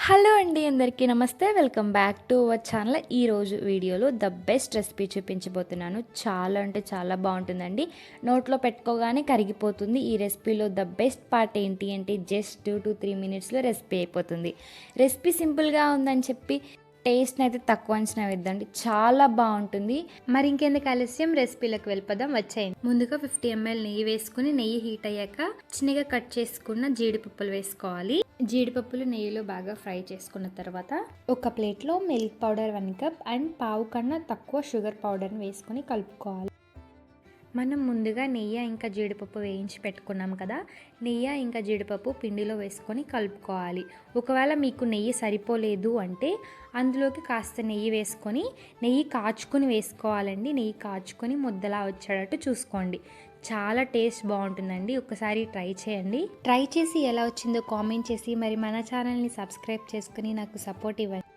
Hello అండి, అందరికీ నమస్తే. Welcome back to our channel. ఈరోజు వీడియోలో ద బెస్ట్ రెసిపీ చూపించబోతున్నాను. చాలా అంటే చాలా బాగుంటుందండి. నోట్లో పెట్టుకోగానే కరిగిపోతుంది. ఈ రెసిపీలో ద బెస్ట్ పార్ట్ ఏంటి అంటే జస్ట్ 2 to 3 మినిట్స్లో రెసిపీ అయిపోతుంది. రెసిపీ సింపుల్గా ఉందని చెప్పి టేస్ట్ని అయితే తక్కువ అంచనా వేద్దండి, చాలా బాగుంటుంది. మరి ఇంకెందుకు ఆలస్యం, రెసిపీలకు వెళ్ళిపోదాం, వచ్చేయండి. ముందుగా 50 ml నెయ్యి వేసుకుని, నెయ్యి హీట్ అయ్యాక చిన్నగా కట్ చేసుకున్న జీడిపప్పులు వేసుకోవాలి. జీడిపప్పులు నెయ్యిలో బాగా ఫ్రై చేసుకున్న తర్వాత ఒక ప్లేట్లో మిల్క్ పౌడర్ 1 కప్ అండ్ పావు కన్నా తక్కువ షుగర్ పౌడర్ని వేసుకొని కలుపుకోవాలి. మనం ముందుగా నెయ్యి ఇంకా జీడిపప్పు వేయించి పెట్టుకున్నాం కదా, నెయ్యి ఇంకా జీడిపప్పు పిండిలో వేసుకొని కలుపుకోవాలి. ఒకవేళ మీకు నెయ్యి సరిపోలేదు అంటే అందులోకి కాస్త నెయ్యి వేసుకొని, నెయ్యి కాచుకొని వేసుకోవాలండి. నెయ్యి కాచుకొని ముద్దలా వచ్చేటట్టు చూసుకోండి. చాలా టేస్ట్ బాగుంటుందండి. ఒకసారి ట్రై చేయండి. ట్రై చేసి ఎలా వచ్చిందో కామెంట్ చేసి మరి మన ఛానల్ని సబ్స్క్రైబ్ చేసుకుని నాకు సపోర్ట్ ఇవ్వండి.